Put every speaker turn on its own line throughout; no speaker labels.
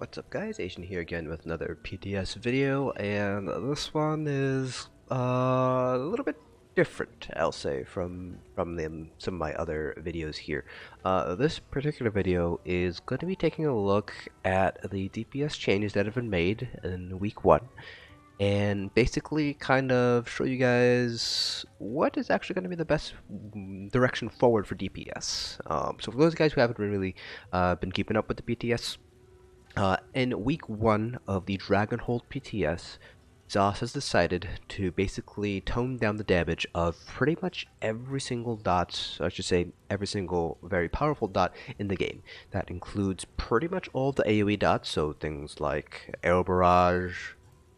What's up guys, Asian here again with another PTS video, and this one is a little bit different, I'll say, from some of my other videos here. This particular video is going to be taking a look at the DPS changes that have been made in week 1, and basically kind of show you guys what is actually going to be the best direction forward for DPS. So for those guys who haven't really been keeping up with the PTS, in week 1 of the Dragonhold PTS, ZOS has decided to basically tone down the damage of pretty much every single dot, I should say every single very powerful dot in the game. That includes pretty much all the AoE dots, so things like Arrow Barrage,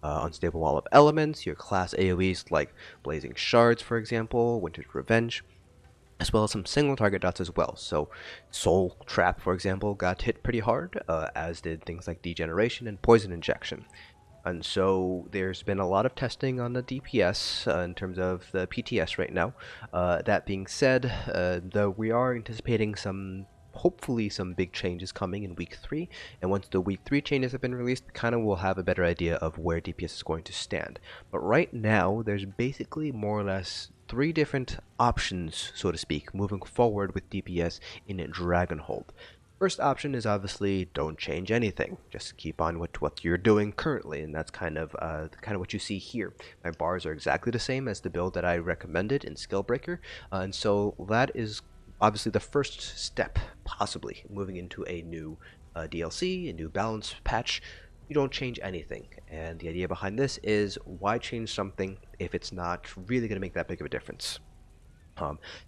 Unstable Wall of Elements, your class AoEs like Blazing Shards for example, Winter's Revenge, as well as some single target dots as well. So Soul Trap, for example, got hit pretty hard, as did things like Degeneration and Poison Injection. And so there's been a lot of testing on the DPS in terms of the PTS right now. That being said, though we are anticipating hopefully some big changes coming in week 3, and once the week 3 changes have been released, we kind of will have a better idea of where DPS is going to stand. But right now, there's basically more or less 3 different options, so to speak, moving forward with DPS in Dragonhold. First option is obviously don't change anything, just keep on with what you're doing currently, and that's kind of what you see here. My bars are exactly the same as the build that I recommended in Skillbreaker, and so that is obviously the first step, possibly moving into a new DLC, a new balance patch. You don't change anything, and the idea behind this is why change something if it's not really going to make that big of a difference.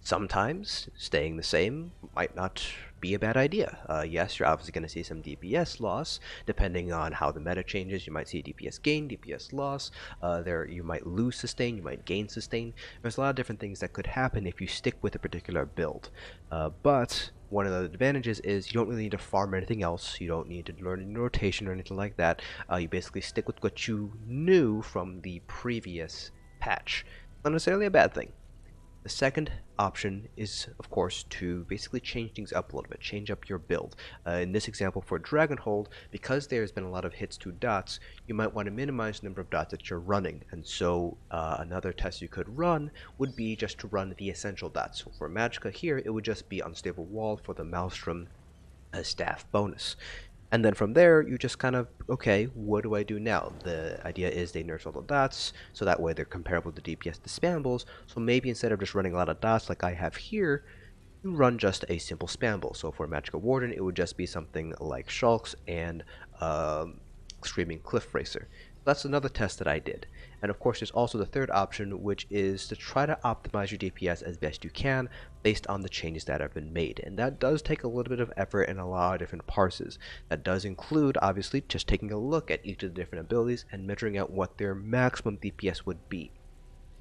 Sometimes staying the same might not be a bad idea. Yes, you're obviously going to see some DPS loss depending on how the meta changes. You might see DPS gain, DPS loss. You might lose sustain, you might gain sustain. There's a lot of different things that could happen if you stick with a particular build. But one of the advantages is you don't really need to farm anything else. You don't need to learn any rotation or anything like that. You basically stick with what you knew from the previous patch. Not necessarily a bad thing. The second option is, of course, to basically change things up a little bit, change up your build. In this example for Dragonhold, because there's been a lot of hits to dots, you might want to minimize the number of dots that you're running. And so another test you could run would be just to run the essential dots. So for Magicka here, it would just be Unstable Wall for the Maelstrom staff bonus. And then from there, you just kind of, okay, what do I do now? The idea is they nerf all the dots, so that way they're comparable to DPS spambles. So maybe instead of just running a lot of dots like I have here, you run just a simple spamble. So for Magicka Warden, it would just be something like Shulks and Screaming Cliff Racer. That's another test that I did. And of course, there's also the third option, which is to try to optimize your DPS as best you can based on the changes that have been made. And that does take a little bit of effort and a lot of different parses. That does include, obviously, just taking a look at each of the different abilities and measuring out what their maximum DPS would be.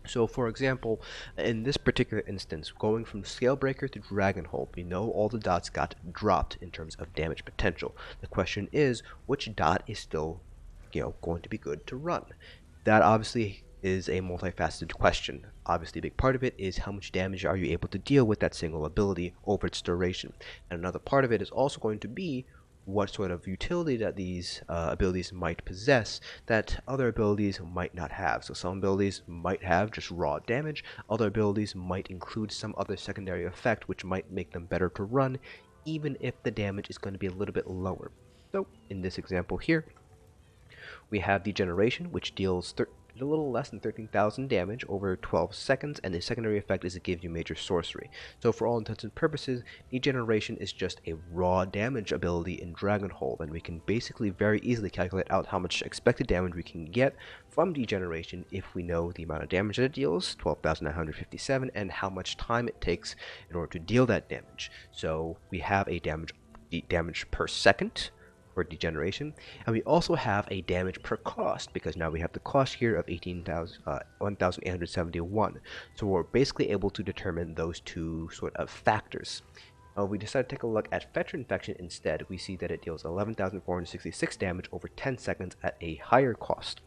So for example, in this particular instance, going from Scalebreaker to Dragonhold, we know all the dots got dropped in terms of damage potential. The question is, which dot is still going to be good to run? That obviously is a multifaceted question. Obviously, a big part of it is how much damage are you able to deal with that single ability over its duration. And another part of it is also going to be what sort of utility that these abilities might possess that other abilities might not have. So some abilities might have just raw damage, other abilities might include some other secondary effect which might make them better to run, even if the damage is going to be a little bit lower. So in this example here, we have Degeneration, which deals a little less than 13,000 damage over 12 seconds, and the secondary effect is it gives you major sorcery. So for all intents and purposes, Degeneration is just a raw damage ability in Dragonhold, and we can basically very easily calculate out how much expected damage we can get from Degeneration if we know the amount of damage that it deals, 12,957, and how much time it takes in order to deal that damage. So we have a damage per second for Degeneration, and we also have a damage per cost, because now we have the cost here of 1,871. So we're basically able to determine those two sort of factors. We decided to take a look at Fetcher Infection instead. We see that it deals 11,466 damage over 10 seconds at a higher cost.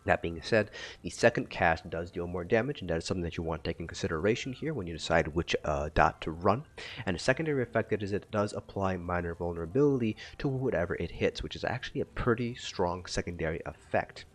That being said, the second cast does deal more damage, and that is something that you want to take in consideration here when you decide which dot to run. And a secondary effect is it does apply minor vulnerability to whatever it hits, which is actually a pretty strong secondary effect.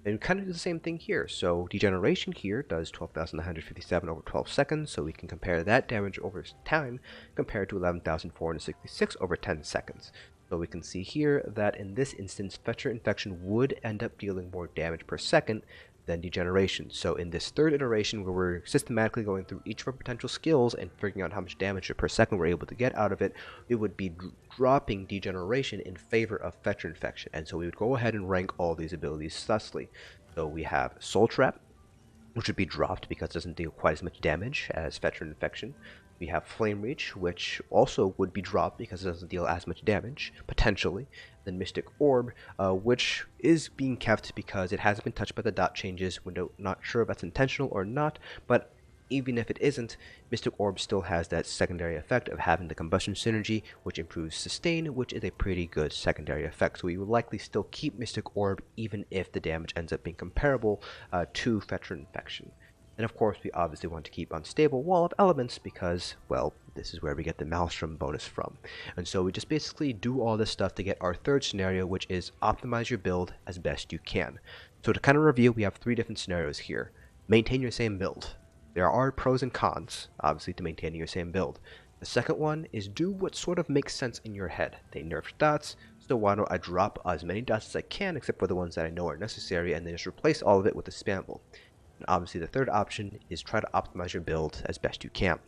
And we kind of do the same thing here. So degeneration here does 12,957 over 12 seconds, so we can compare that damage over time compared to 11,466 over 10 seconds. So we can see here that in this instance, Fetcher Infection would end up dealing more damage per second than degeneration. So in this third iteration where we're systematically going through each of our potential skills and figuring out how much damage per second we're able to get out of it, we would be dropping degeneration in favor of Fetcher Infection. And so we would go ahead and rank all these abilities thusly. So we have Soul Trap, which would be dropped because it doesn't deal quite as much damage as Fetcher Infection. We have Flame Reach, which also would be dropped because it doesn't deal as much damage, potentially. Then Mystic Orb, which is being kept because it hasn't been touched by the dot changes. We're not sure if that's intentional or not, but even if it isn't, Mystic Orb still has that secondary effect of having the combustion synergy, which improves sustain, which is a pretty good secondary effect. So we will likely still keep Mystic Orb even if the damage ends up being comparable to Fetcher Infection. And of course, we obviously want to keep Unstable Wall of Elements because, well, this is where we get the Maelstrom bonus from. And so we just basically do all this stuff to get our third scenario, which is optimize your build as best you can. So to kind of review, we have three different scenarios here. Maintain your same build. There are pros and cons, obviously, to maintaining your same build. The second one is do what sort of makes sense in your head. They nerfed dots, so why don't I drop as many dots as I can, except for the ones that I know are necessary, and then just replace all of it with a spamble. And obviously the third option is try to optimize your build as best you can.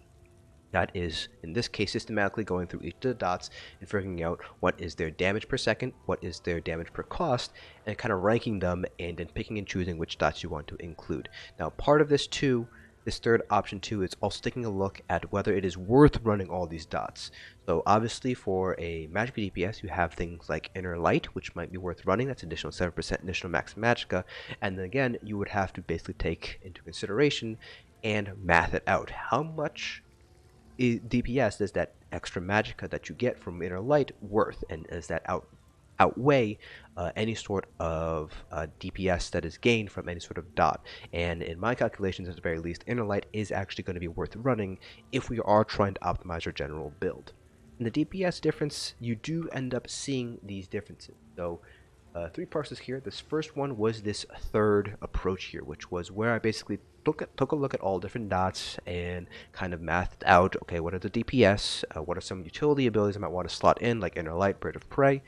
That is, in this case, systematically going through each of the dots and figuring out what is their damage per second, what is their damage per cost, and kind of ranking them and then picking and choosing which dots you want to include. Now, part of this too, this third option too, is also taking a look at whether it is worth running all these dots. So obviously for a magic DPS, you have things like Inner Light, which might be worth running. That's additional 7% additional max magicka. And then again, you would have to basically take into consideration and math it out. How much DPS does that extra magicka that you get from Inner Light worth? And is that outweigh any sort of DPS that is gained from any sort of dot? And in my calculations, at the very least, Inner Light is actually going to be worth running if we are trying to optimize our general build. In the DPS difference, you do end up seeing these differences. So three parses here. This first one was this third approach here, which was where I basically took a look at all different dots and kind of mathed out, okay, what are the DPS, what are some utility abilities I might want to slot in, like Inner Light, Bird of Prey,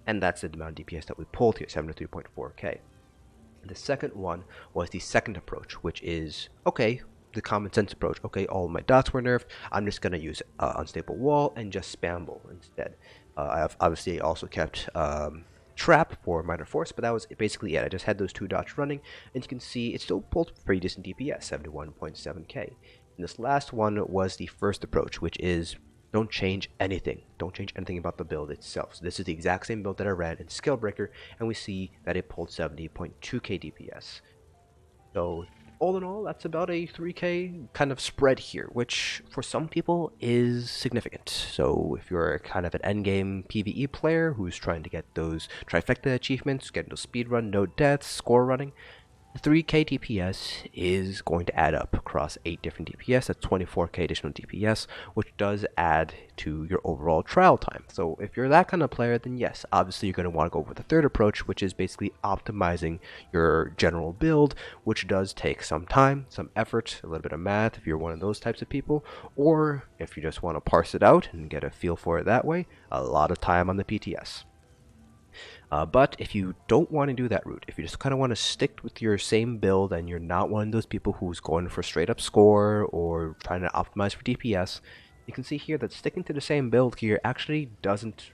and that's the amount of DPS that we pulled here, 73.4k. The second one was the second approach, which is, okay, the common sense approach. Okay, all my dots were nerfed. I'm just going to use Unstable Wall and just Spamble instead. I have obviously also kept Trap for Minor Force, but that was basically it. I just had those two dots running, and you can see it still pulled pretty decent DPS, 71.7k. And this last one was the first approach, which is don't change anything. Don't change anything about the build itself. So this is the exact same build that I ran in Scalebreaker, and we see that it pulled 70.2k DPS. So all in all, that's about a 3k kind of spread here, which for some people is significant. So if you're kind of an endgame PvE player who's trying to get those trifecta achievements, getting those speedrun, no deaths, score running, 3k DPS is going to add up across 8 different DPS. That's 24k additional DPS, which does add to your overall trial time. So if you're that kind of player, then yes, obviously you're going to want to go with the third approach, which is basically optimizing your general build, which does take some time, some effort, a little bit of math if you're one of those types of people, or if you just want to parse it out and get a feel for it that way, a lot of time on the PTS. But if you don't want to do that route, if you just kind of want to stick with your same build and you're not one of those people who's going for straight up score or trying to optimize for DPS, you can see here that sticking to the same build here actually doesn't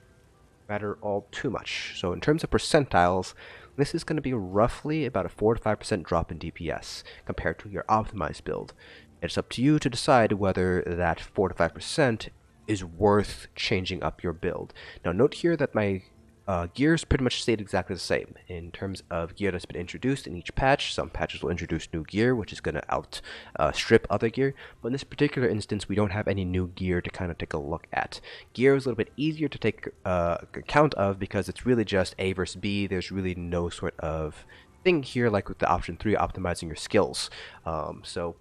matter all too much. So in terms of percentiles, this is going to be roughly about a 4 to 5% drop in DPS compared to your optimized build. It's up to you to decide whether that 4 to 5% is worth changing up your build. Now note here that my gears pretty much stayed exactly the same in terms of gear that's been introduced in each patch. Some patches will introduce new gear, which is going to outstrip other gear, but in this particular instance, we don't have any new gear to kind of take a look at. Gear is a little bit easier to take account of because it's really just A versus B. There's really no sort of thing here, like with the option 3, optimizing your skills. So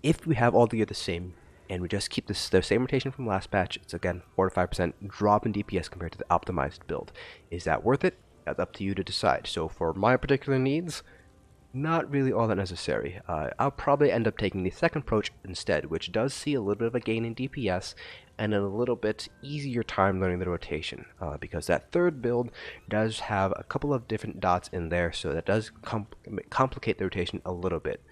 if we have all the same, and we just keep the same rotation from last patch, it's again 4 to 5% drop in DPS compared to the optimized build. Is that worth it? That's up to you to decide. So for my particular needs, not really all that necessary. I'll probably end up taking the second approach instead, which does see a little bit of a gain in DPS and a little bit easier time learning the rotation, because that third build does have a couple of different dots in there, so that does complicate the rotation a little bit.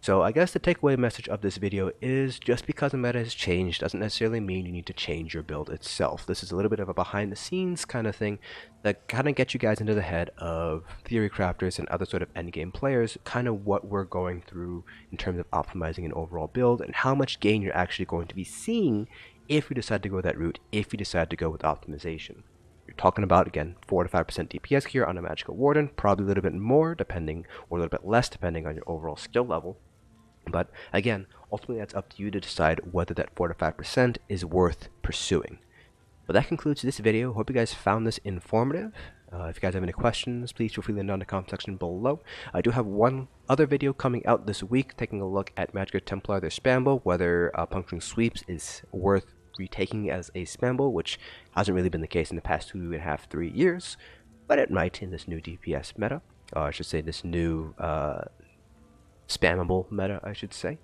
So I guess the takeaway message of this video is just because the meta has changed doesn't necessarily mean you need to change your build itself. This is a little bit of a behind the scenes kind of thing that kind of gets you guys into the head of theory crafters and other sort of endgame players, kind of what we're going through in terms of optimizing an overall build and how much gain you're actually going to be seeing if you decide to go that route, if you decide to go with optimization. You're talking about, again, 4 to 5% DPS here on a Magical Warden, probably a little bit more depending, or a little bit less depending on your overall skill level. But again, ultimately that's up to you to decide whether that 4 to 5% is worth pursuing. But that concludes this video. Hope you guys found this informative. If you guys have any questions, please feel free to leave them down in the comment section below. I do have one other video coming out this week, taking a look at Magic Templar, their spambo, whether Puncturing Sweeps is worth retaking as a spambo, which hasn't really been the case in the past 2.5 to 3 years, but it might in this new DPS meta. I should say this new spammable meta, I should say.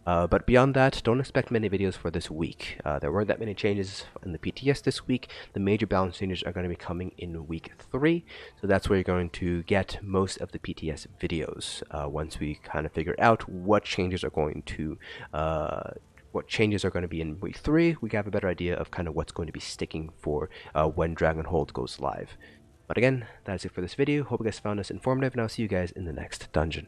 But beyond that, don't expect many videos for this week. There weren't that many changes in the PTS this week. The major balance changes are going to be coming in week 3, so that's where you're going to get most of the PTS videos. Once we kind of figure out what changes are going to be in week 3, we have a better idea of kind of what's going to be sticking for when Dragonhold goes live. But again, that's it for this video. Hope you guys found this informative, and I'll see you guys in the next dungeon.